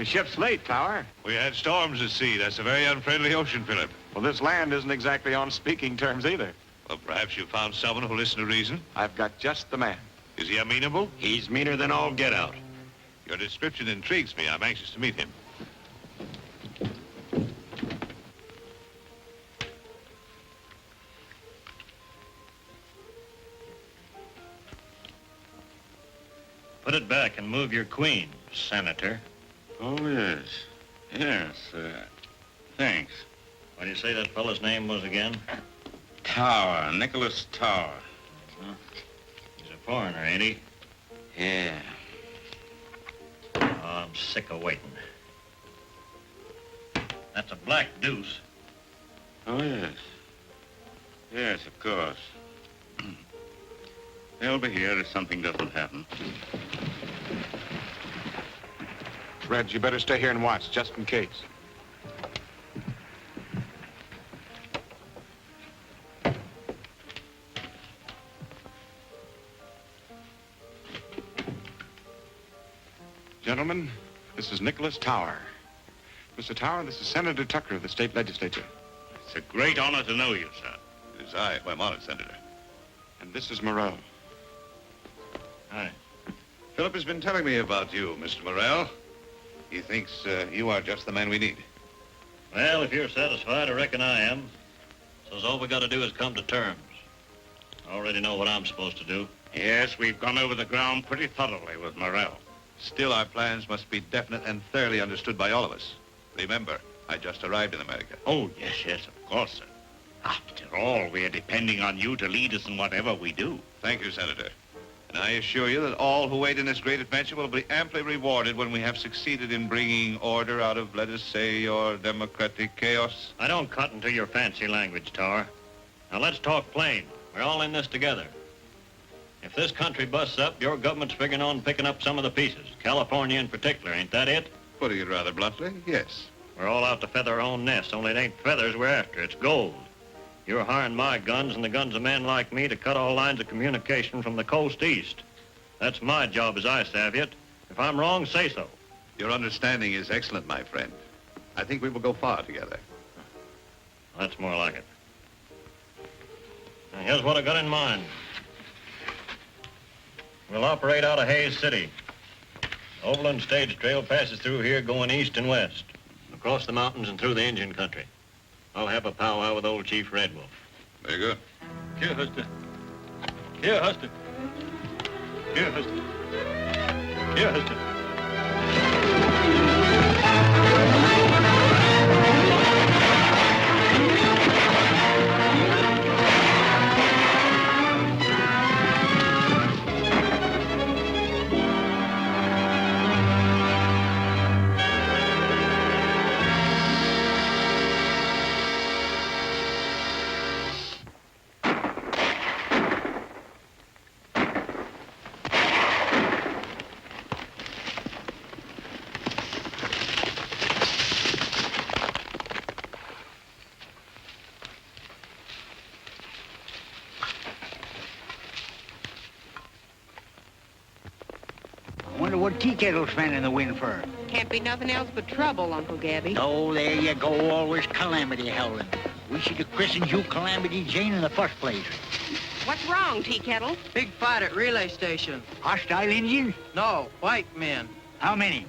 The ship's late, Tower. We had storms at sea. That's a very unfriendly ocean, Philip. Well, this land isn't exactly on speaking terms either. Well, perhaps you found someone who'll listen to reason. I've got just the man. Is he amenable? He's meaner than all get out. Your description intrigues me. I'm anxious to meet him. Put it back and move your queen, Senator. Oh, yes. Yes, thanks. What do you say that fellow's name was again? Tower, Nicholas Tower. Huh? He's a foreigner, ain't he? Yeah. Oh, I'm sick of waiting. That's a black deuce. Oh, yes. Yes, of course. They'll be here if something doesn't happen. Red, you better stay here and watch, just in case. Gentlemen, this is Nicholas Tower. Mr. Tower, this is Senator Tucker of the state legislature. It's a great honor to know you, sir. It is I. I'm honored, Senator. And this is Morrell. Hi. Philip has been telling me about you, Mr. Morrell. He thinks you are just the man we need. Well, if you're satisfied, I reckon I am. So all we got to do is come to terms. I already know what I'm supposed to do. Yes, we've gone over the ground pretty thoroughly with Morrell. Still, our plans must be definite and thoroughly understood by all of us. Remember, I just arrived in America. Oh, yes, of course, sir. After all, we're depending on you to lead us in whatever we do. Thank you, Senator. And I assure you that all who wait in this great adventure will be amply rewarded when we have succeeded in bringing order out of, let us say, your democratic chaos. I don't cut into your fancy language, Tower. Now let's talk plain. We're all in this together. If this country busts up, your government's figuring on picking up some of the pieces. California in particular, ain't that it? Putting it rather bluntly, yes. We're all out to feather our own nest, only it ain't feathers we're after, it's gold. You're hiring my guns and the guns of men like me to cut all lines of communication from the coast east. That's my job as I savvy it. If I'm wrong, say so. Your understanding is excellent, my friend. I think we will go far together. That's more like it. Now, here's what I got in mind. We'll operate out of Hays City. Overland stage trail passes through here going east and west, across the mountains and through the Indian country. I'll have a powwow with old Chief Red Wolf. Very good. Here, Huston. Here, Huston. Here, Huston. Here, Huston. Wonder what tea kettle's fanning the wind for? Can't be nothing else but trouble, Uncle Gabby. Oh, there you go, always calamity howling. We should have christened you Calamity Jane in the first place. What's wrong, Tea Kettle? Big fight at relay station. Hostile Indians? No, white men. How many?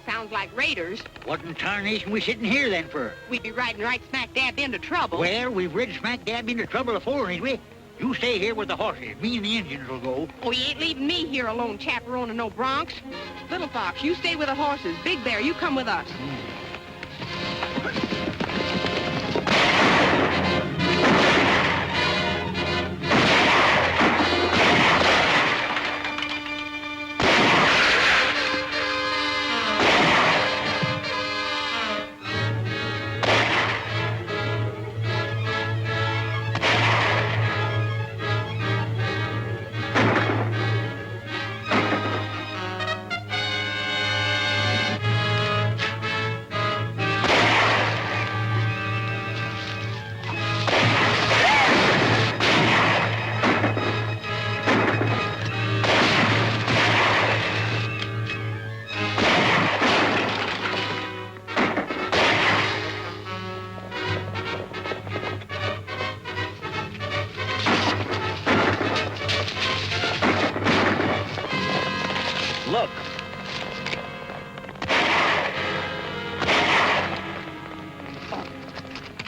Sounds like raiders. What in tarnation we sitting here then for? We'd be riding right smack dab into trouble. Well, we've rid smack dab into trouble before, ain't we? You stay here with the horses. Me and the Indians will go. Oh, you ain't leaving me here alone chaperoning no broncs. Little Fox, you stay with the horses. Big Bear, you come with us.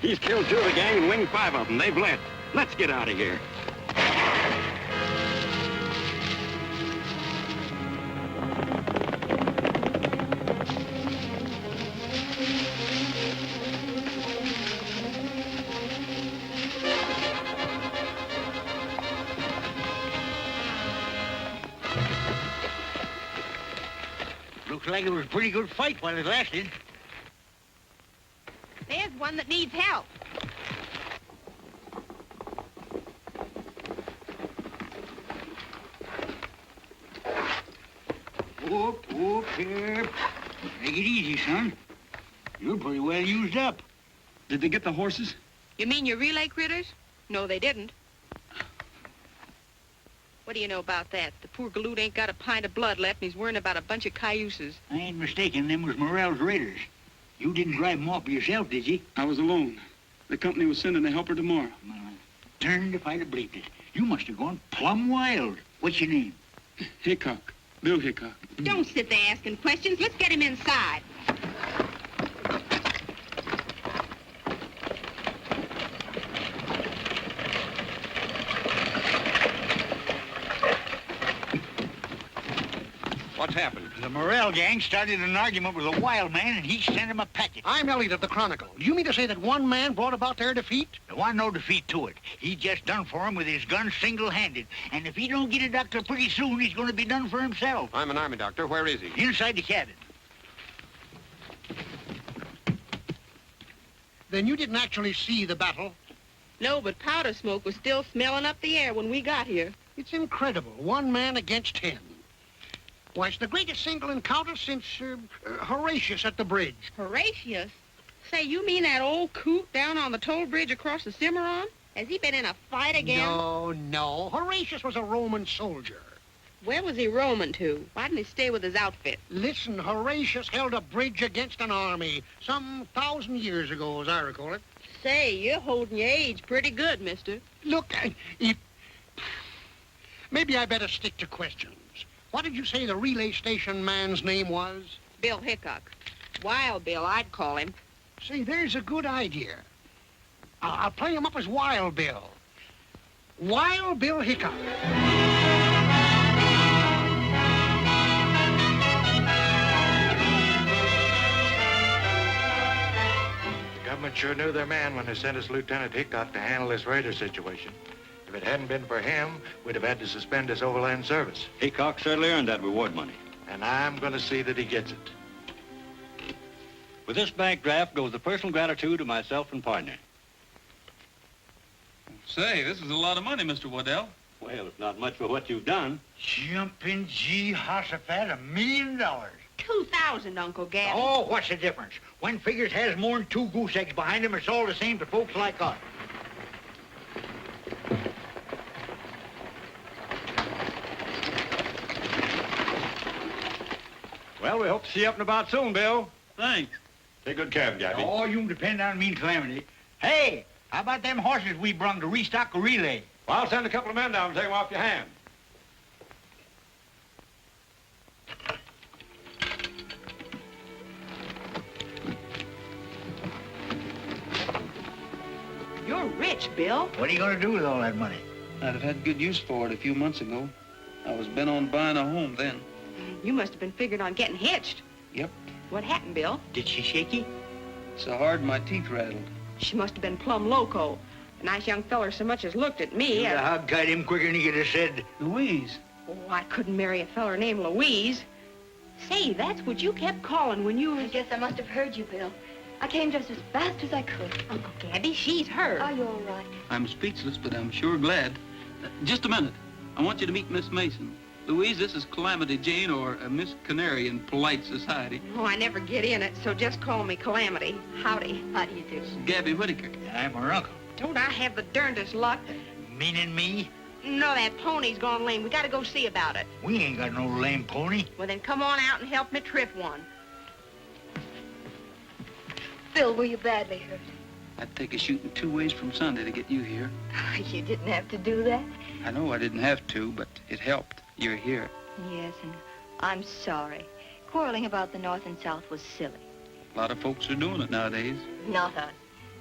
He's killed 2 of the gang and winged 5 of them. They've left. Let's get out of here. Looks like it was a pretty good fight while it lasted. There's one that needs help. Whoop, whoop, here. Take it easy, son. You're pretty well used up. Did they get the horses? You mean your relay critters? No, they didn't. What do you know about that? The poor galoot ain't got a pint of blood left, and he's worrying about a bunch of cayuses. I ain't mistaken, them was Morrell's raiders. You didn't drive them off by yourself, did you? I was alone. The company was sending a helper tomorrow. Turned if I'd have believed it. You must have gone plumb wild. What's your name? Hickok. Bill Hickok. Don't sit there asking questions. Let's get him inside. What's happened? The Morrell gang started an argument with a wild man, and he sent him a packet. I'm Elliot of the Chronicle. Do you mean to say that one man brought about their defeat? There wasn't no defeat to it. He just done for him with his gun single-handed. And if he don't get a doctor pretty soon, he's going to be done for himself. I'm an army doctor. Where is he? Inside the cabin. Then you didn't actually see the battle? No, but powder smoke was still smelling up the air when we got here. It's incredible. 1 man against 10. Why, it's the greatest single encounter since Horatius at the bridge. Horatius? Say, you mean that old coot down on the toll bridge across the Cimarron? Has he been in a fight again? No. Horatius was a Roman soldier. Where was he roaming to? Why didn't he stay with his outfit? Listen, Horatius held a bridge against an army some 1,000 years ago, as I recall it. Say, you're holding your age pretty good, mister. Look, maybe I better stick to questions. What did you say the relay station man's name was? Bill Hickok. Wild Bill, I'd call him. Say, there's a good idea. I'll play him up as Wild Bill. Wild Bill Hickok. The government sure knew their man when they sent us Lieutenant Hickok to handle this raider situation. If it hadn't been for him, we'd have had to suspend his overland service. Hickok certainly earned that reward money. And I'm going to see that he gets it. With this bank draft goes the personal gratitude of myself and partner. Say, this is a lot of money, Mr. Waddell. Well, it's not much for what you've done. Jumping Jehoshaphat, $1 million. 2,000, Uncle Gabby. Oh, what's the difference? One figures has more than 2 goose eggs behind him. It's all the same to folks like us. Well, we hope to see you up and about soon, Bill. Thanks. Take good care of him, Gabby. Oh, you can depend on me, Calamity. Hey, how about them horses we brung to restock a relay? Well, I'll send a couple of men down and take them off your hand. You're rich, Bill. What are you going to do with all that money? I'd have had good use for it a few months ago. I was bent on buying a home then. You must have been figuring on getting hitched. Yep. What happened, Bill? Did she shake you? So hard my teeth rattled. She must have been plumb loco. A nice young feller so much as looked at me. You'd have hog-tied him quicker than he could have said. Louise. Oh, I couldn't marry a feller named Louise. Say, that's what you kept calling when you were... I guess I must have heard you, Bill. I came just as fast as I could. Uncle Gabby, she's hurt. Are you all right? I'm speechless, but I'm sure glad. Just a minute. I want you to meet Miss Mason. Louise, this is Calamity Jane, or Miss Canary in polite society. Oh, I never get in it, so just call me Calamity. Howdy. How do you do? Gabby Whitaker. I'm her uncle. Don't I have the darndest luck? Meaning me? No, that pony's gone lame. We gotta go see about it. We ain't got no lame pony. Well, then come on out and help me trip one. Bill, were you badly hurt? I'd take a shooting 2 ways from Sunday to get you here. You didn't have to do that. I know I didn't have to, but it helped. You're here. Yes, and I'm sorry. Quarreling about the North and South was silly. A lot of folks are doing it nowadays. Not us.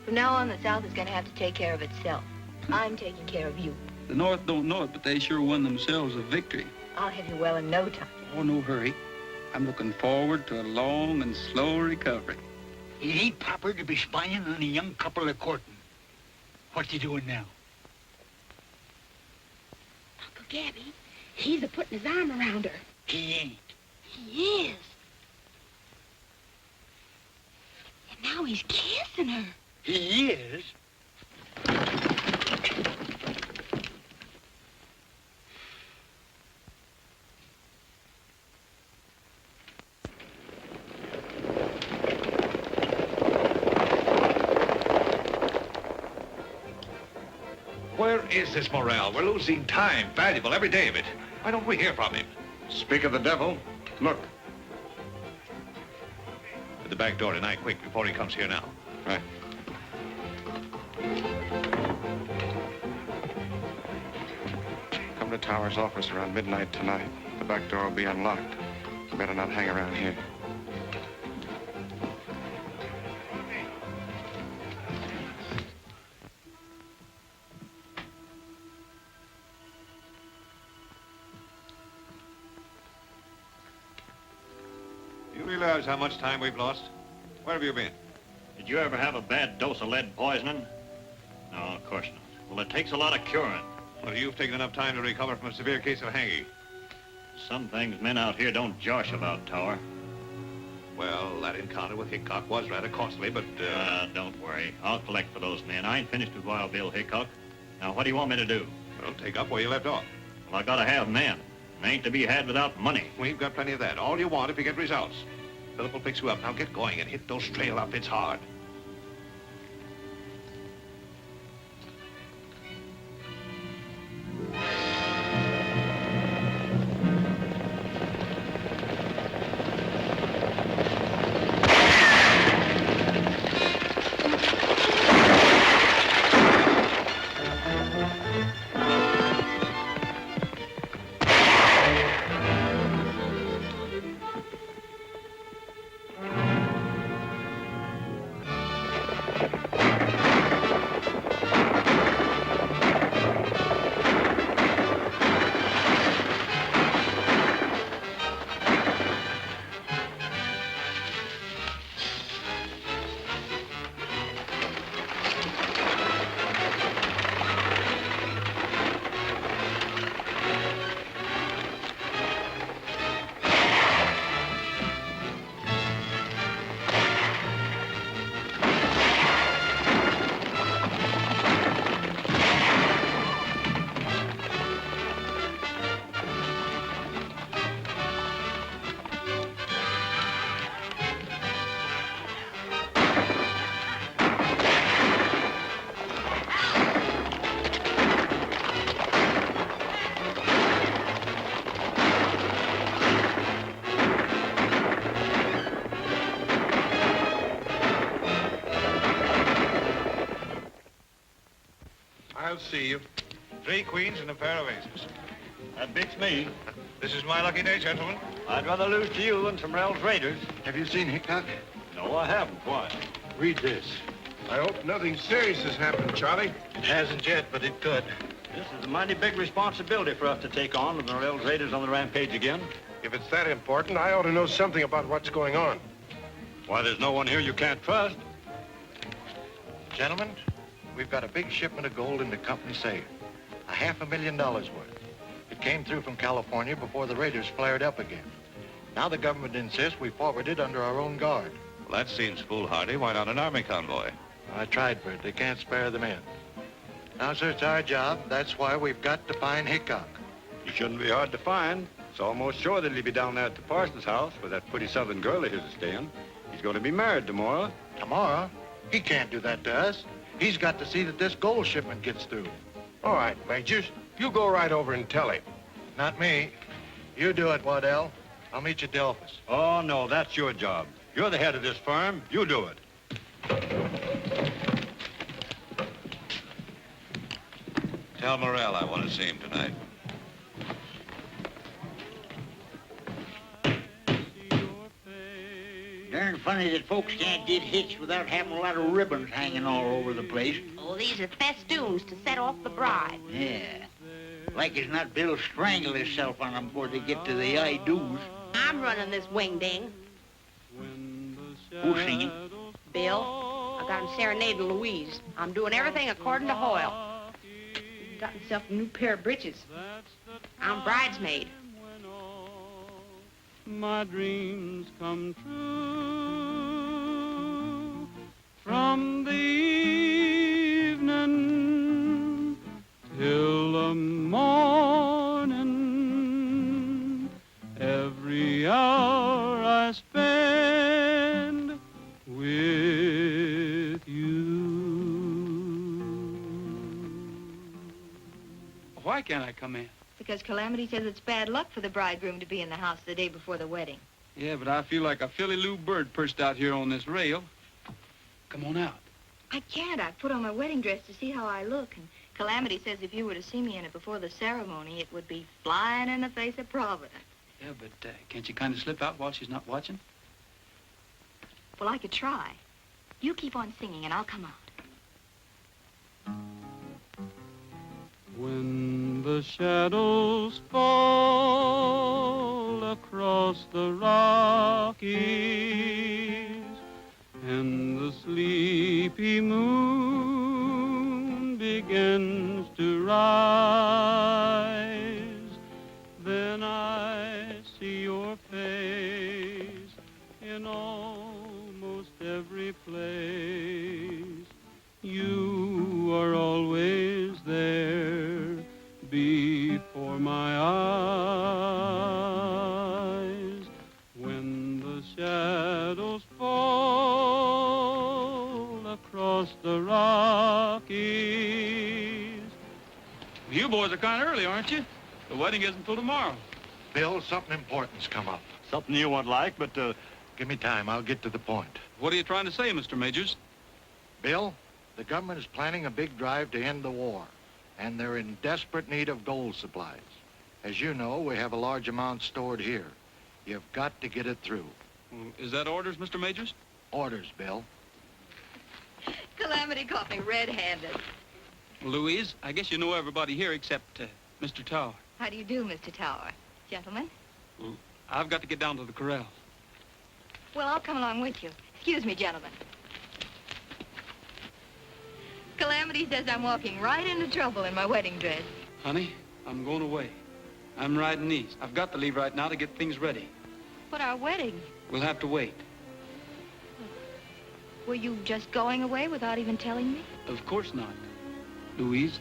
From now on, the South is going to have to take care of itself. I'm taking care of you. The North don't know it, but they sure won themselves a victory. I'll have you well in no time. Oh, no hurry. I'm looking forward to a long and slow recovery. It ain't proper to be spying on a young couple of courting. What's he doing now? Uncle Gabby, he's a-putting his arm around her. He ain't. He is. And now he's kissing her. He is? Where is this Morale? We're losing time, valuable, every day of it. Why don't we hear from him? Speak of the devil. Look. At the back door tonight, quick, before he comes here now. Right. Come to Tower's office around midnight tonight. The back door will be unlocked. You better not hang around here. You realize how much time we've lost? Where have you been? Did you ever have a bad dose of lead poisoning? No, of course not. Well, it takes a lot of curing. Well, you've taken enough time to recover from a severe case of hanging. Some things men out here don't josh about, Tower. Well, that encounter with Hickok was rather costly, but, Don't worry. I'll collect for those men. I ain't finished with Wild Bill Hickok. Now, what do you want me to do? Well, take up where you left off. Well, I gotta have men. They ain't to be had without money. We've got plenty of that. All you want if you get results. Philip will fix you up. Now get going and hit those trail outfits hard. I'll see you. 3 queens and a pair of aces. That beats me. This is my lucky day, gentlemen. I'd rather lose to you than some Rel's Raiders. Have you seen Hickok? No, I haven't. Why? Read this. I hope nothing serious has happened, Charlie. It hasn't yet, but it could. This is a mighty big responsibility for us to take on with the Rel's Raiders on the rampage again. If it's that important, I ought to know something about what's going on. Why, there's no one here you can't trust. Gentlemen, we've got a big shipment of gold in the company safe. $500,000 worth. It came through from California before the raiders flared up again. Now the government insists we forward it under our own guard. Well, that seems foolhardy. Why not an army convoy? I tried for it. They can't spare the men. Now, sir, it's our job. That's why we've got to find Hickok. He shouldn't be hard to find. It's almost sure that he'll be down there at the parson's house with that pretty southern girl of his is staying. He's going to be married tomorrow. Tomorrow? He can't do that to us. He's got to see that this gold shipment gets through. All right, Majors. You go right over and tell him. Not me. You do it, Waddell. I'll meet you at the office. Oh, no, that's your job. You're the head of this firm. You do it. Tell Morrell I want to see him tonight. Darn funny funny that folks can't get hitched without having a lot of ribbons hanging all over the place. Oh, these are festoons to set off the bride. Yeah. Like as not, Bill strangle himself on them before they get to the I-do's. I'm running this wing-ding. Who's singing? Bill, I got him serenading Louise. I'm doing everything according to Hoyle. He's got himself a new pair of breeches. I'm bridesmaid. My dreams come true from the evening till the morning. Every hour I spend with you. Why can't I come in? Because Calamity says it's bad luck for the bridegroom to be in the house the day before the wedding. Yeah, but I feel like a Philly-Lou bird perched out here on this rail. Come on out. I can't. I put on my wedding dress to see how I look, and Calamity says if you were to see me in it before the ceremony, it would be flying in the face of Providence. Yeah, but can't you kind of slip out while she's not watching? Well, I could try. You keep on singing, and I'll come out. When the shadows fall across the Rockies and the sleepy moon begins to rise, then I see your face in almost every place. You are always there before my eyes. When the shadows fall across the Rockies. You boys are kind of early, aren't you? The wedding isn't till tomorrow. Bill, something important's come up. Something you won't like, but Give me time. I'll get to the point. What are you trying to say, Mr. Majors? Bill, the government is planning a big drive to end the war, and they're in desperate need of gold supplies. As you know, we have a large amount stored here. You've got to get it through. Is that orders, Mr. Majors? Orders, Bill. Calamity caught me red-handed. Louise, I guess you know everybody here except Mr. Tower. How do you do, Mr. Tower? Gentlemen? I've got to get down to the corral. Well, I'll come along with you. Excuse me, gentlemen. Calamity says I'm walking right into trouble in my wedding dress. Honey, I'm going away. I'm riding east. I've got to leave right now to get things ready. But our wedding? We'll have to wait. Were you just going away without even telling me? Of course not. Louise,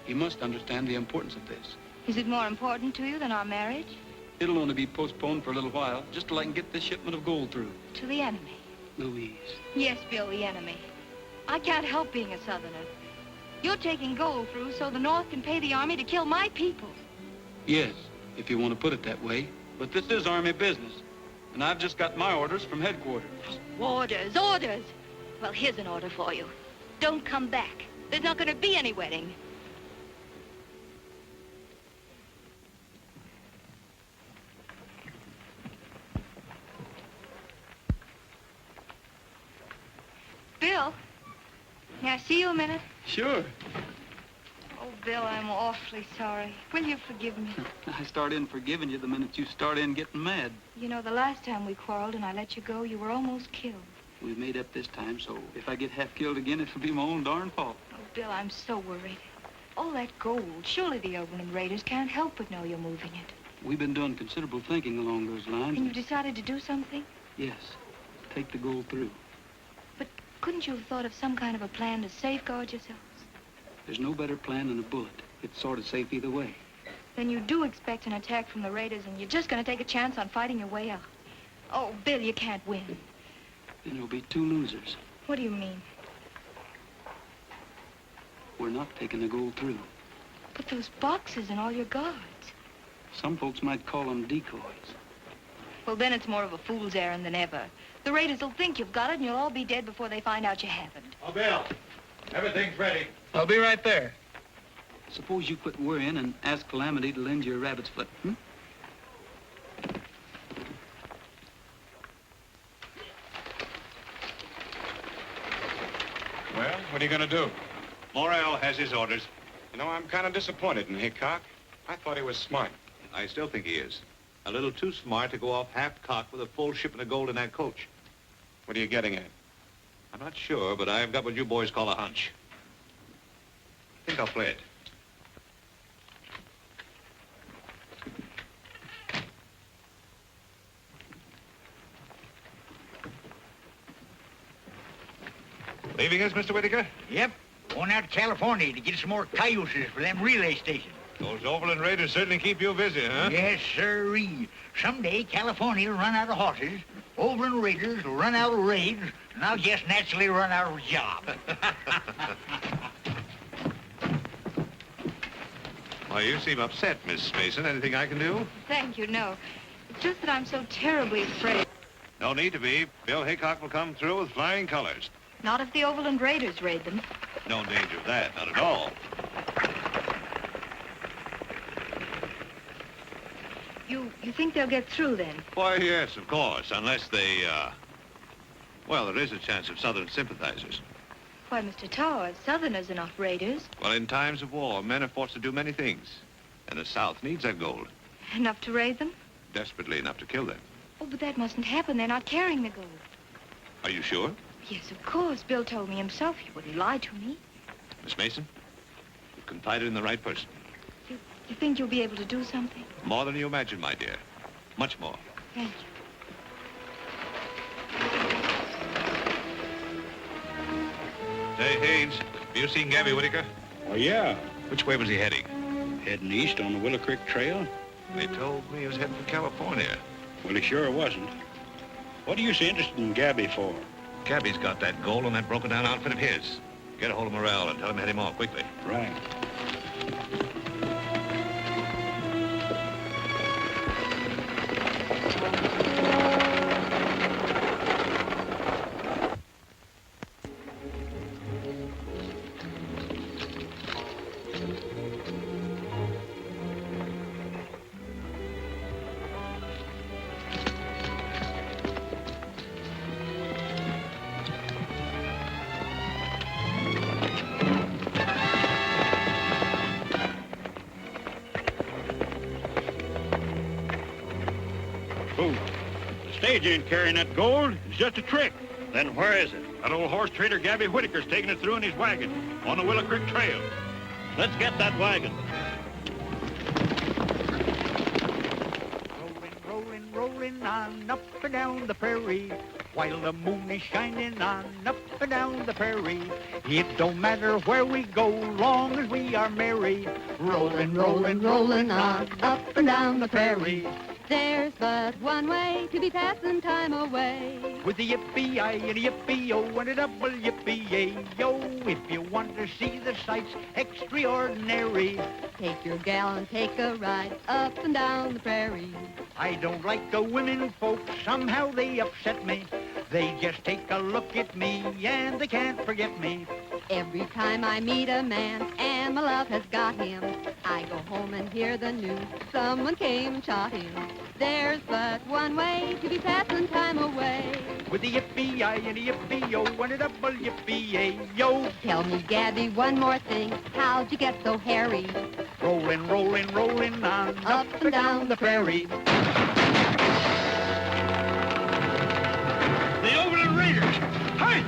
you must understand the importance of this. Is it more important to you than our marriage? It'll only be postponed for a little while, just till I can get this shipment of gold through. To the enemy? Louise. Yes, Bill, the enemy. I can't help being a Southerner. You're taking gold through so the North can pay the Army to kill my people. Yes, if you want to put it that way. But this is Army business, and I've just got my orders from headquarters. Orders, orders. Well, here's an order for you. Don't come back. There's not going to be any wedding. Bill, may I see you a minute? Sure. Oh, Bill, I'm awfully sorry. Will you forgive me? I start in forgiving you the minute you start in getting mad. You know, the last time we quarreled and I let you go, you were almost killed. We made up this time, so if I get half killed again, it'll be my own darn fault. Oh, Bill, I'm so worried. All that gold, surely the Oberlin Raiders can't help but know you're moving it. We've been doing considerable thinking along those lines. And you decided to do something? Yes, take the gold through. But couldn't you have thought of some kind of a plan to safeguard yourselves? There's no better plan than a bullet. It's sort of safe either way. Then you do expect an attack from the Raiders, and you're just going to take a chance on fighting your way out. Oh, Bill, you can't win. Then there'll be two losers. What do you mean? We're not taking the gold through. But those boxes and all your guards. Some folks might call them decoys. Well, then it's more of a fool's errand than ever. The Raiders will think you've got it, and you'll all be dead before they find out you haven't. Oh, Bill, everything's ready. I'll be right there. Suppose you quit worrying and ask Calamity to lend you a rabbit's foot, What are you going to do? Morrell has his orders. You know, I'm kind of disappointed in Hickok. I thought he was smart. I still think he is. A little too smart to go off half-cocked with a full shipment of gold in that coach. What are you getting at? I'm not sure, but I've got what you boys call a hunch. I think I'll play it. Leaving us, Mr. Whitaker? Yep. Going out to California to get some more cayuses for them relay stations. Those Overland Raiders certainly keep you busy, huh? Yes, sirree. Someday California will run out of horses, Overland Raiders will run out of raids, and I'll just naturally run out of a job. Why, you seem upset, Miss Mason. Anything I can do? Thank you, no. It's just that I'm so terribly afraid. No need to be. Bill Hickok will come through with flying colors. Not if the Overland Raiders raid them. No danger of that, not at all. You think they'll get through then? Why, yes, of course, unless they, well, there is a chance of Southern sympathizers. Why, Mr. Towers, Southerners are not raiders. Well, in times of war, men are forced to do many things. And the South needs that gold. Enough to raid them? Desperately enough to kill them. Oh, but that mustn't happen. They're not carrying the gold. Are you sure? Yes, of course. Bill told me himself. He wouldn't lie to me. Miss Mason, you've confided in the right person. You think you'll be able to do something? More than you imagine, my dear. Much more. Thank you. Say, Haynes, have you seen Gabby Whitaker? Oh, yeah. Which way was he heading? Heading east on the Willow Creek Trail. They told me he was heading for California. Well, he sure wasn't. What are you so interested in Gabby for? Gabby's got that gold on that broken-down outfit of his. Get a hold of Morrell and tell him to head him off quickly. Right. Stage ain't carrying that gold. It's just a trick. Then where is it? That old horse trader Gabby Whitaker's taking it through in his wagon on the Willow Creek Trail. Let's get that wagon. Rolling, rolling on up and down the prairie, while the moon is shining on up and down the prairie. It don't matter where we go, long as we are merry. Rolling, rolling, rolling on up and down the prairie. There's but one way to be passing time away. With a yippee-I and a yippee-o and a double yippee-yay-yo. If you want to see the sights extraordinary, take your gal and take a ride up and down the prairie. I don't like the women folks, somehow they upset me. They just take a look at me and they can't forget me. Every time I meet a man and my love has got him, I go home and hear the news, someone came and shot him. There's but one way to be passing time away. With a yippee-I and a yippee-o and a double yippee-yay-yo. Tell me, Gabby, one more thing, how'd you get so hairy? Rolling, rolling, rolling on up and down the prairie. The Overland Raiders! Hi!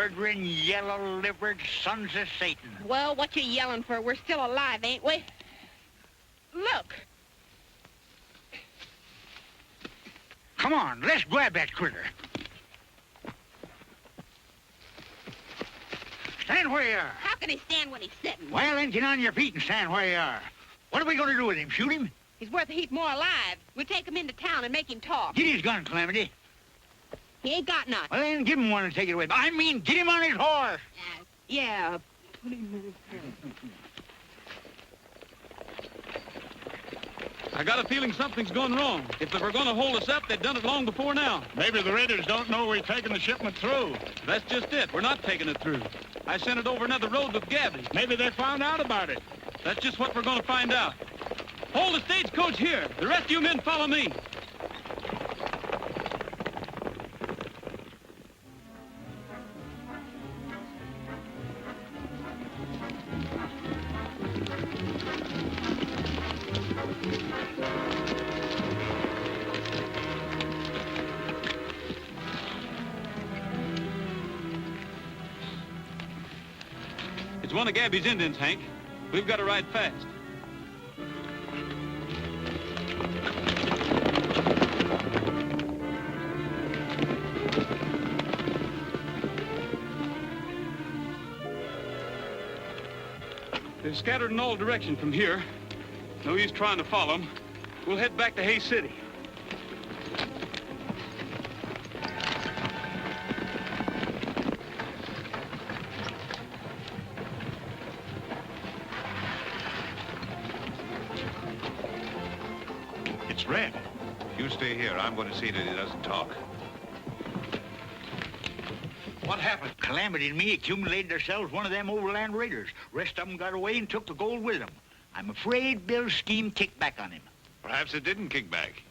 murdering, yellow-livered sons of Satan. Well, what you yelling for? We're still alive, ain't we? Look. Come on, let's grab that critter. Stand where you are. How can he stand when he's sitting? Well, then get on your feet and stand where you are. What are we going to do with him? Shoot him? He's worth a heap more alive. We'll take him into town and make him talk. Get his gun, Calamity. He ain't got none. Well, then give him one and take it away. I mean, get him on his horse. Yeah, put him in his I got a feeling something's gone wrong. If they were going to hold us up, they'd done it long before now. Maybe the raiders don't know we're taking the shipment through. That's just it. We're not taking it through. I sent it over another road with Gabby. Maybe they found out about it. That's just what we're going to find out. Hold the stagecoach here. The rest of you men follow me. It's one of Gabby's Indians, Hank. We've got to ride fast. They're scattered in all directions from here. No use trying to follow them. We'll head back to Hay City. It's Red. You stay here. I'm going to see that he doesn't talk. What happened? Calamity and me accumulated ourselves one of them overland raiders. Rest of them got away and took the gold with them. I'm afraid Bill's scheme kicked back on him. Perhaps it didn't kick back.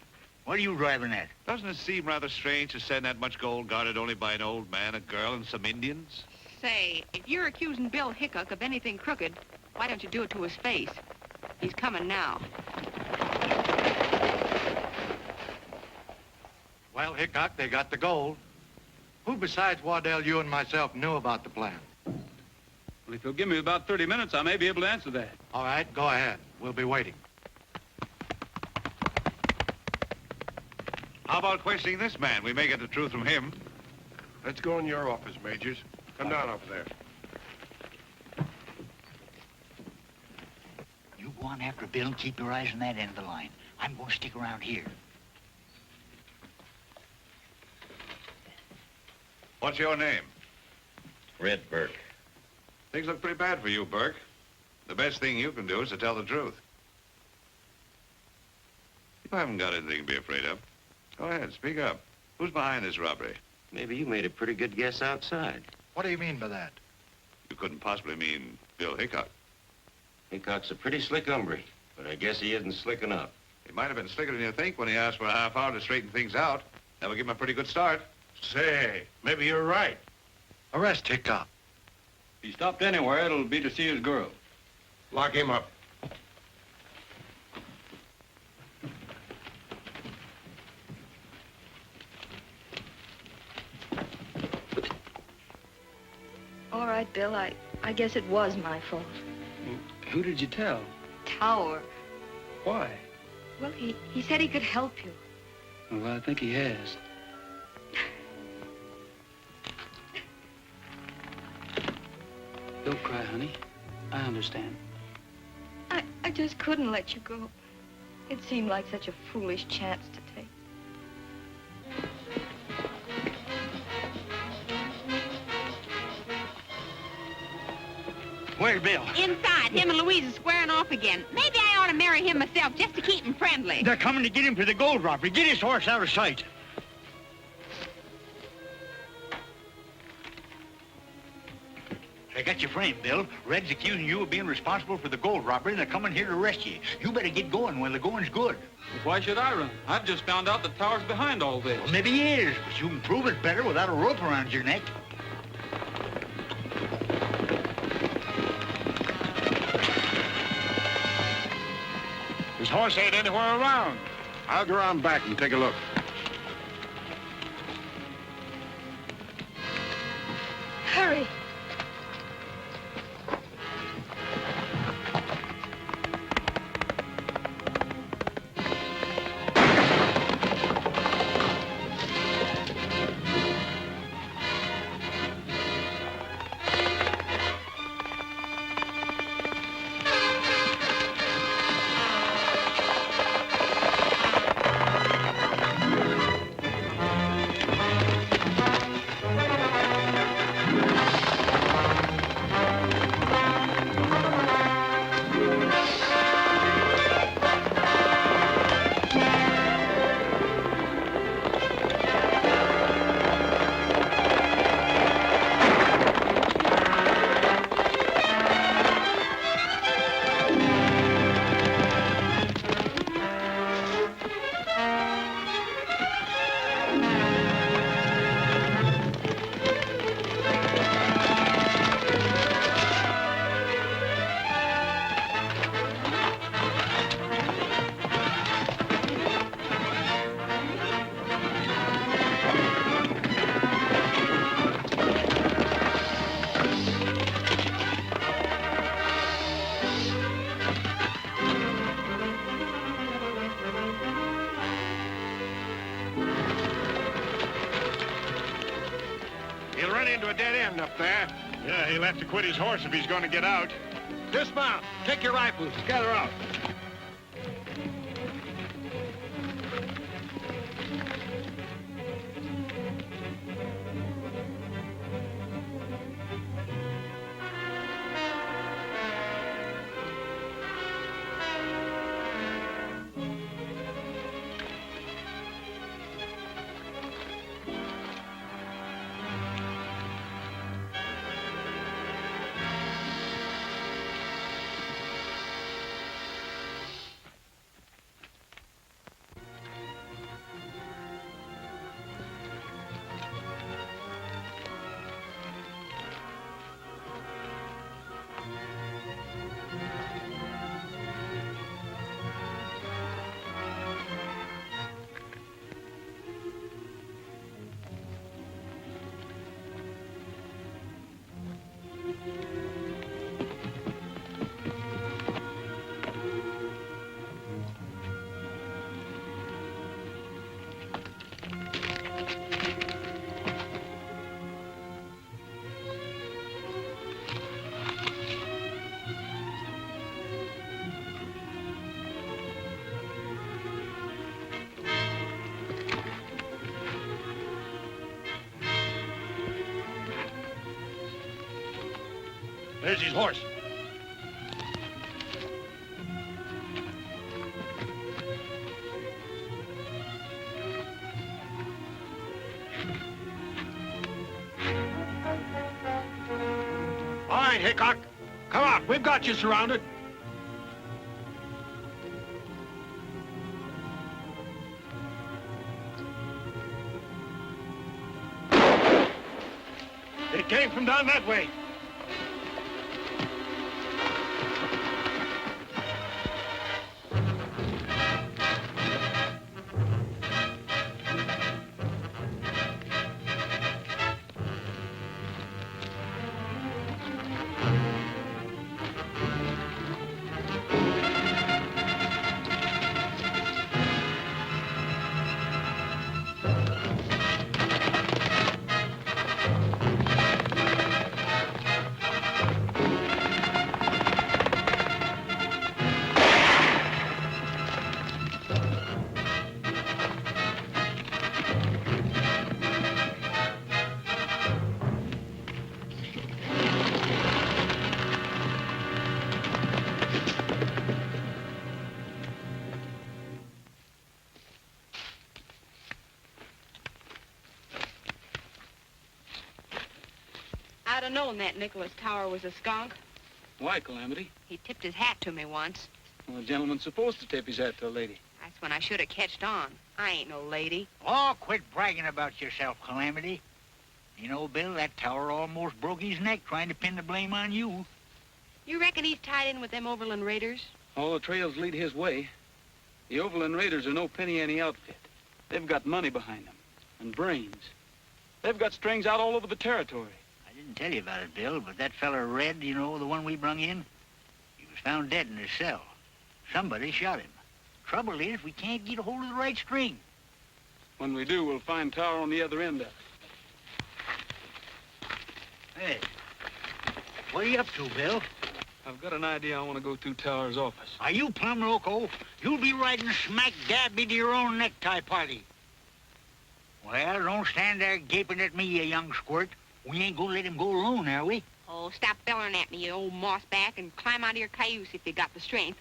What are you driving at? Doesn't it seem rather strange to send that much gold guarded only by an old man, a girl, and some Indians? Say, if you're accusing Bill Hickok of anything crooked, why don't you do it to his face? He's coming now. Well, Hickok, they got the gold. Who besides Waddell, you and myself knew about the plan? Well, if you'll give me about 30 minutes, I may be able to answer that. All right, go ahead. We'll be waiting. How about questioning this man? We may get the truth from him. Let's go in your office, Majors. Come down over there. You go on after Bill and keep your eyes on that end of the line. I'm going to stick around here. What's your name? Red Burke. Things look pretty bad for you, Burke. The best thing you can do is to tell the truth. You haven't got anything to be afraid of. Go ahead, speak up. Who's behind this robbery? Maybe you made a pretty good guess outside. What do you mean by that? You couldn't possibly mean Bill Hickok. Hickok's a pretty slick hombre, but I guess he isn't slick enough. He might have been slicker than you think when he asked for a half hour to straighten things out. That would give him a pretty good start. Say, maybe you're right. Arrest Hickok. If he stopped anywhere, it'll be to see his girl. Lock him up. All right, Bill, I guess it was my fault. Who did you tell? Tower. Why? Well, he said he could help you. Well, I think he has. Don't cry, honey. I understand. I just couldn't let you go. It seemed like such a foolish chance to take. Where's Bill? Inside. Him and Louise is squaring off again. Maybe I ought to marry him myself just to keep him friendly. They're coming to get him for the gold robbery. Get his horse out of sight. I got your frame, Bill. Red's accusing you of being responsible for the gold robbery, and they're coming here to arrest you. You better get going while the going's good. Why should I run? I've just found out that Tower's behind all this. Well, maybe he is, but you can prove it better without a rope around your neck. His horse ain't anywhere around. I'll go around back and take a look. Hurry. warden up there. Yeah, he'll have to quit his horse if he's going to get out. Dismount. Take your rifles. Gather out. There's his horse. All right, Hickok. Come on, we've got you surrounded. It came from down that way. I'd have known that Nicholas Tower was a skunk. Why, Calamity? He tipped his hat to me once. Well, a gentleman's supposed to tip his hat to a lady. That's when I should have catched on. I ain't no lady. Oh, quit bragging about yourself, Calamity. You know, Bill, that tower almost broke his neck trying to pin the blame on you. You reckon he's tied in with them Overland Raiders? All the trails lead his way. The Overland Raiders are no penny-ante outfit. They've got money behind them, and brains. They've got strings out all over the territory. I didn't tell you about it, Bill, but that feller Red, you know, the one we brung in, he was found dead in his cell. Somebody shot him. Trouble is, we can't get a hold of the right string. When we do, we'll find Tower on the other end of it. Hey, what are you up to, Bill? I've got an idea I want to go to Tower's office. Are you plumb loco? You'll be riding smack dab into your own necktie party. Well, don't stand there gaping at me, you young squirt. We ain't gonna let him go alone, are we? Oh, stop bellering at me, you old mossback, and climb out of your cayuse if you got the strength.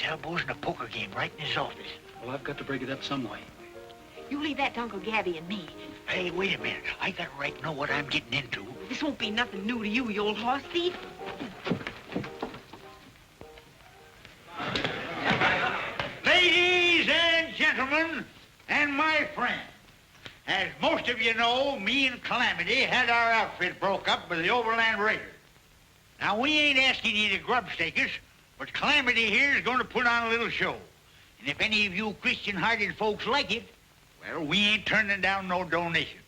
Elbows in a poker game right in his office. Well, I've got to break it up some way. You leave that to Uncle Gabby and me. Hey, wait a minute. I got a right to know what I'm getting into. This won't be nothing new to you, you old horse thief. gentlemen, and my friend. As most of you know, me and Calamity had our outfit broke up with the Overland Raiders. Now, we ain't asking you to grub-stake us, but Calamity here is going to put on a little show. And if any of you Christian-hearted folks like it, well, we ain't turning down no donation.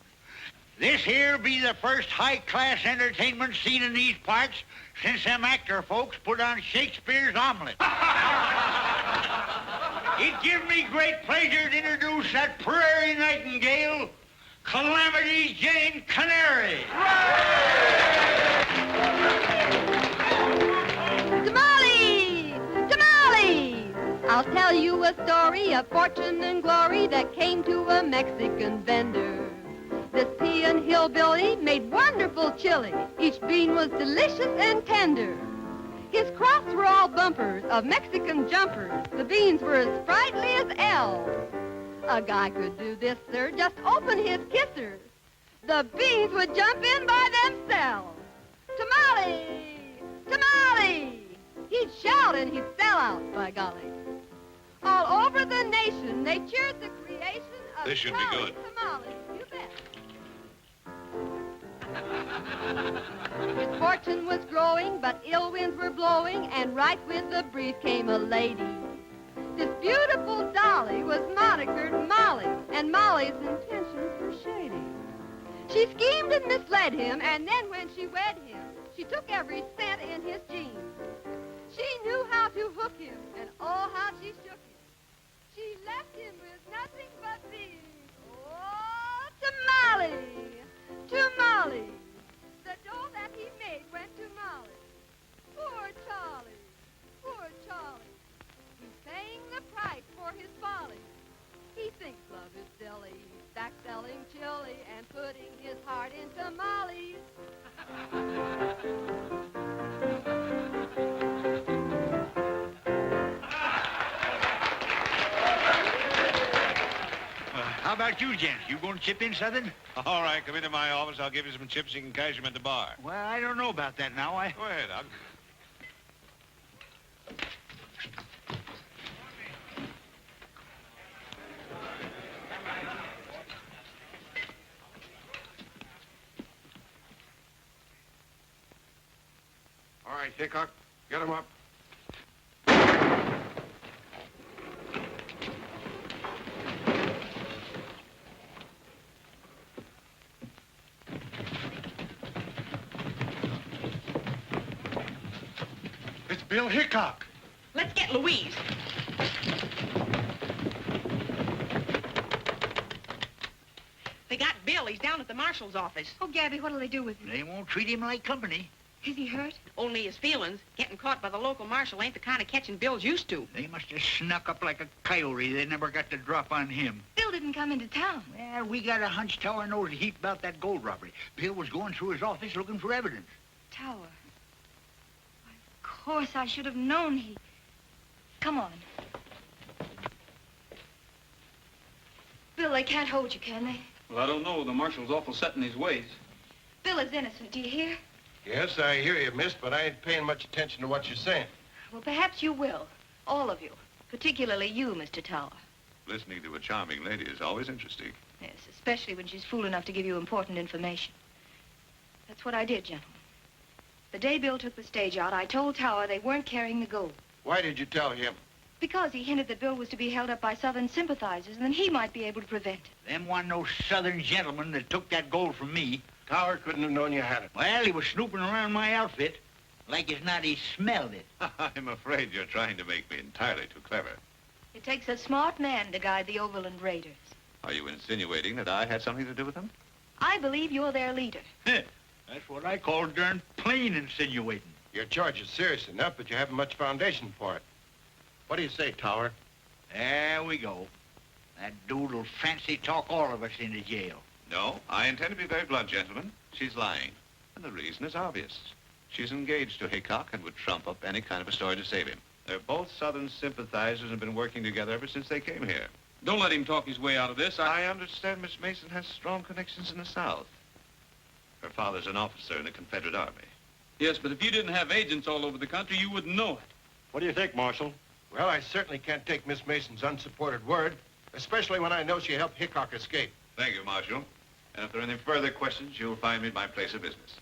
This here be the first high-class entertainment seen in these parts since them actor folks put on Shakespeare's Omelette. It gives me great pleasure to introduce that prairie nightingale, Calamity Jane Canary. Tamales! Tamales! I'll tell you a story of fortune and glory that came to a Mexican vendor. This peon hillbilly made wonderful chili. Each bean was delicious and tender. His crops were all bumpers of Mexican jumpers. The beans were as sprightly as elves. A guy could do this, sir, just open his kisser. The beans would jump in by themselves. Tamale! Tamale! He'd shout and he'd sell out, by golly. All over the nation, they cheered the creation of This should be good. tamales. You bet. His fortune was growing, but ill winds were blowing, and right with the breeze came a lady. This beautiful dolly was monikered Molly, and Molly's intentions were shady. She schemed and misled him, and then when she wed him, she took every cent in his jeans. She knew how to hook him, and oh, how she shook him. She left him with nothing but beans. Oh, tamale! Tamale! The dough that he made went to Molly. Poor Charlie! Poor Charlie! He's paying the price for his folly. He thinks love is silly. He's back selling chili and putting his heart in tamales. How about you, gents? You going to chip in something? All right, come into my office. I'll give you some chips. You can cash them at the bar. Well, I don't know about that now. Go ahead. All right, Hickok, get him up. It's Bill Hickok. Let's get Louise. They got Bill. He's down at the marshal's office. Oh, Gabby, what'll they do with him? They won't treat him like company. Is he hurt? Only his feelings. Getting caught by the local marshal ain't the kind of catching Bill's used to. They must have snuck up like a coyote. They never got the drop on him. Bill didn't come into town. Well, we got a hunch Tower knows a heap about that gold robbery. Bill was going through his office looking for evidence. Tower. Of course, I should have known he... Come on. Bill, they can't hold you, can they? Well, I don't know. The marshal's awful set in his ways. Bill is innocent, do you hear? Yes, I hear you, miss, but I ain't paying much attention to what you're saying. Well, perhaps you will. All of you. Particularly you, Mr. Tower. Listening to a charming lady is always interesting. Yes, especially when she's fool enough to give you important information. That's what I did, gentlemen. The day Bill took the stage out, I told Tower they weren't carrying the gold. Why did you tell him? Because he hinted that Bill was to be held up by Southern sympathizers, and then he might be able to prevent it. Them one no Southern gentlemen that took that gold from me. Tower couldn't have known you had it. Well, he was snooping around my outfit. Like as not he smelled it. I'm afraid you're trying to make me entirely too clever. It takes a smart man to guide the Overland Raiders. Are you insinuating that I had something to do with them? I believe you're their leader. That's what I call darn plain insinuating. Your charge is serious enough, but you haven't much foundation for it. What do you say, Tower? There we go. That dude'll fancy talk all of us into jail. No, I intend to be very blunt, gentlemen. She's lying. And the reason is obvious. She's engaged to Hickok and would trump up any kind of a story to save him. They're both Southern sympathizers and have been working together ever since they came here. Don't let him talk his way out of this. I understand Miss Mason has strong connections in the South. Her father's an officer in the Confederate Army. Yes, but if you didn't have agents all over the country, you wouldn't know it. What do you think, Marshal? Well, I certainly can't take Miss Mason's unsupported word. especially when I know she helped Hickok escape. Thank you, Marshal. And if there are any further questions, you'll find me at my place of business.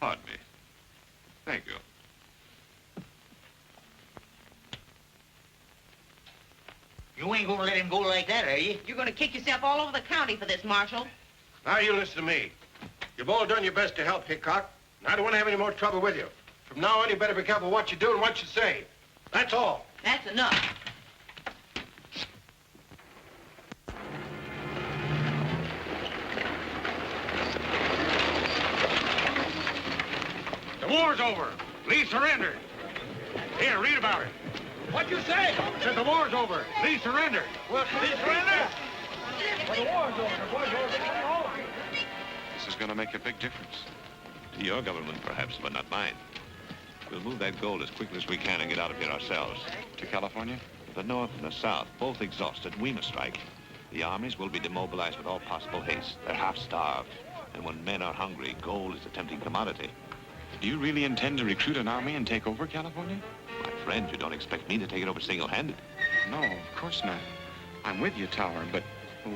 Pardon me. Thank you. You ain't gonna let him go like that, are you? You're gonna kick yourself all over the county for this, Marshal. Now you listen to me. You've all done your best to help Hickok, and I don't want to have any more trouble with you. From now on, you better be careful what you do and what you say. That's all. That's enough. The war's over. Lee surrendered. Here, read about it. What'd you say? Said the war's over. Lee surrendered. What? Lee surrendered? Well, the war's over. The boys are getting home. This is going to make a big difference. To your government, perhaps, but not mine. We'll move that gold as quickly as we can and get out of here ourselves. To California? The North and the South, both exhausted. We must strike. The armies will be demobilized with all possible haste. They're half-starved. And when men are hungry, gold is a tempting commodity. Do you really intend to recruit an army and take over California? My friend, you don't expect me to take it over single-handed. No, of course not. I'm with you, Tower, but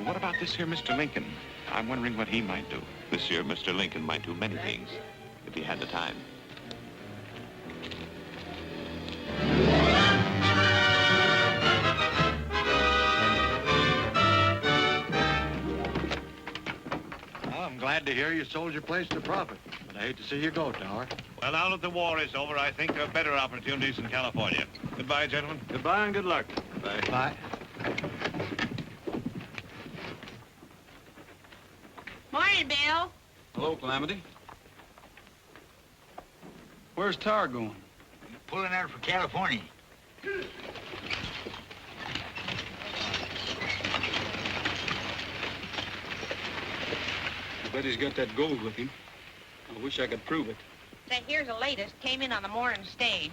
what about this here Mr. Lincoln? I'm wondering what he might do. This here Mr. Lincoln might do many things, if he had the time. I'm glad to hear you sold your place to profit, but I hate to see you go, Tower. Well, now that the war is over, I think there are better opportunities in California. Goodbye, gentlemen. Goodbye and good luck. Bye. Bye. Morning, Bill. Hello, Calamity. Where's Tower going? Pulling out for California. I bet he's got that gold with him. I wish I could prove it. Say, here's the latest. Came in on the morning stage.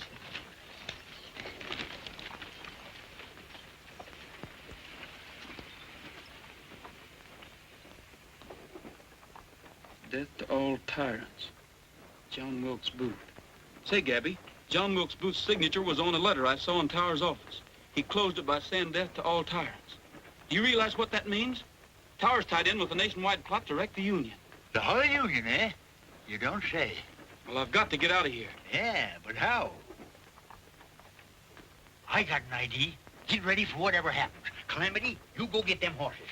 Death to all tyrants. John Wilkes Booth. Say, Gabby, John Wilkes Booth's signature was on a letter I saw in Tower's office. He closed it by saying death to all tyrants. Do you realize what that means? Tower's tied in with a nationwide plot to wreck the Union. The whole Union, eh? You don't say. Well, I've got to get out of here. Yeah, but how? I got an idea. Get ready for whatever happens. Calamity, you go get them horses.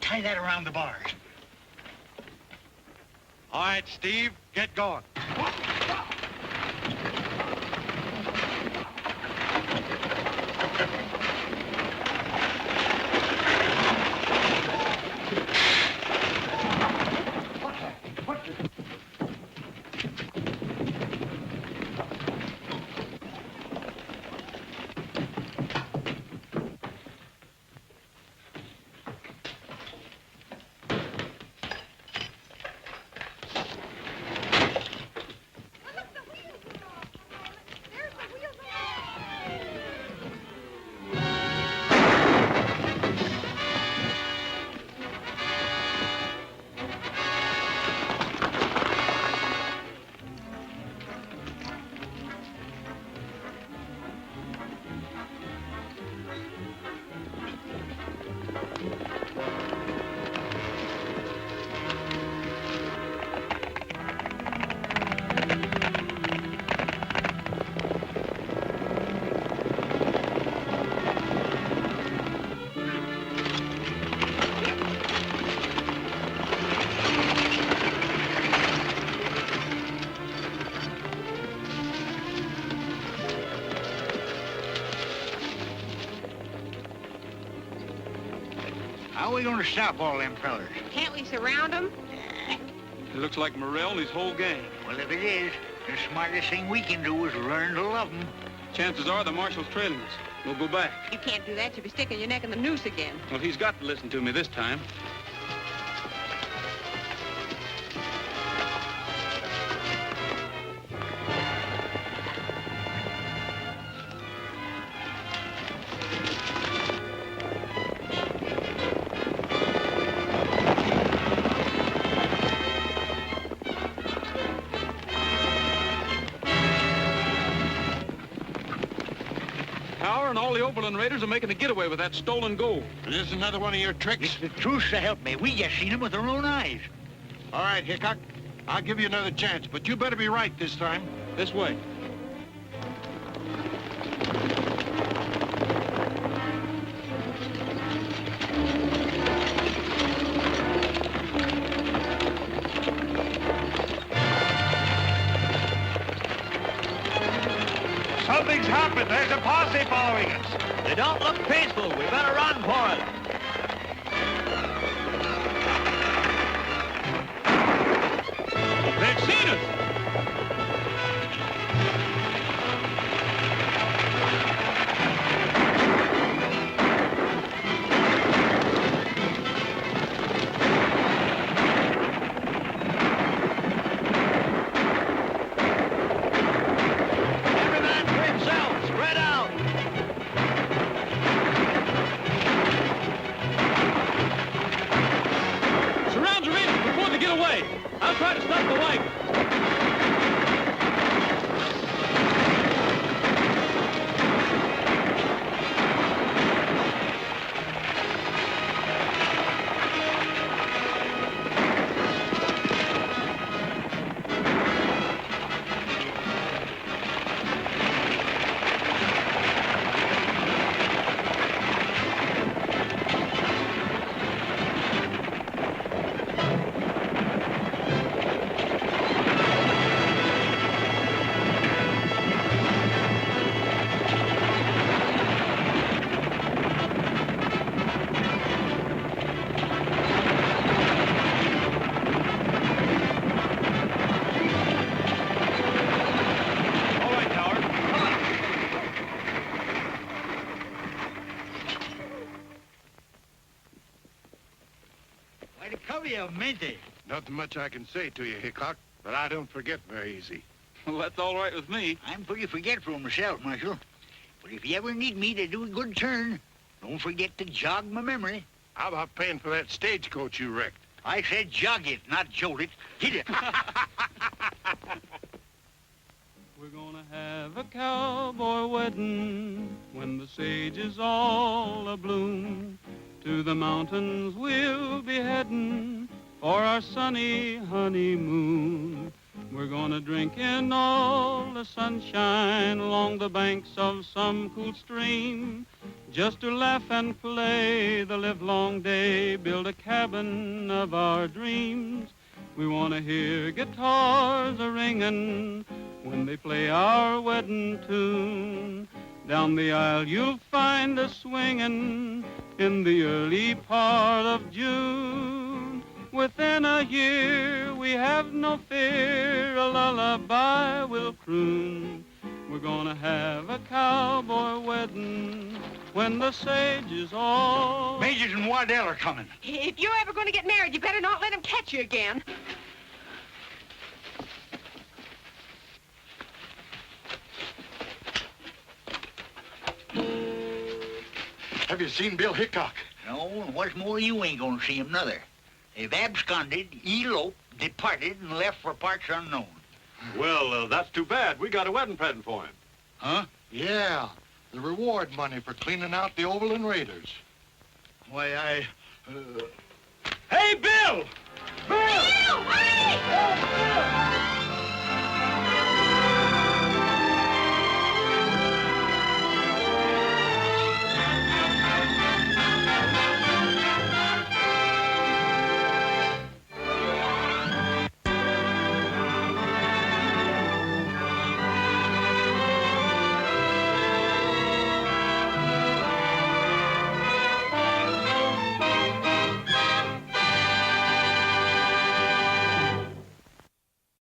Tie that around the bars. All right, Steve, get going. How are we gonna stop all them fellers? Can't we surround them? It looks like Morrell and his whole gang. Well, if it is, the smartest thing we can do is learn to love them. Chances are the marshal's trailing us. We'll go back. You can't do that. You'll be sticking your neck in the noose again. Well, he's got to listen to me this time. and all the Overland Raiders are making a getaway with that stolen gold. This is another one of your tricks? It's the truth, so help me. We just seen him with our own eyes. All right, Hickok. I'll give you another chance, but you better be right this time. This way. Something's happened. There's a posse following us. They don't look peaceful. We better run for it. They've seen us. I'll try to stop the wagon. Nothing much I can say to you, Hickok, but I don't forget very easy. Well, that's all right with me. I'm pretty forgetful myself, Marshal. But if you ever need me to do a good turn, don't forget to jog my memory. How about paying for that stagecoach you wrecked? I said jog it, not jolt it. Hit it. We're gonna have a cowboy wedding when the sage is all abloom. To the mountains we'll be heading for our sunny honeymoon. We're gonna drink in all the sunshine along the banks of some cool stream, just to laugh and play the livelong day, build a cabin of our dreams. We wanna hear guitars a-ringing when they play our wedding tune. Down the aisle you'll find us swinging in the early part of June. Within a year we have no fear, a lullaby will croon. We're gonna have a cowboy wedding when the sage is all... Majors and Waddell are coming. If you're ever going to get married, you better not let him catch you again. Have you seen Bill Hickok? No, and what's more, you ain't gonna see him, nother. They've absconded, eloped, departed, and left for parts unknown. Well, that's too bad. We got a wedding present for him. Huh? Yeah, the reward money for cleaning out the Overland Raiders. Why, Hey, Bill! Bill! Hurry!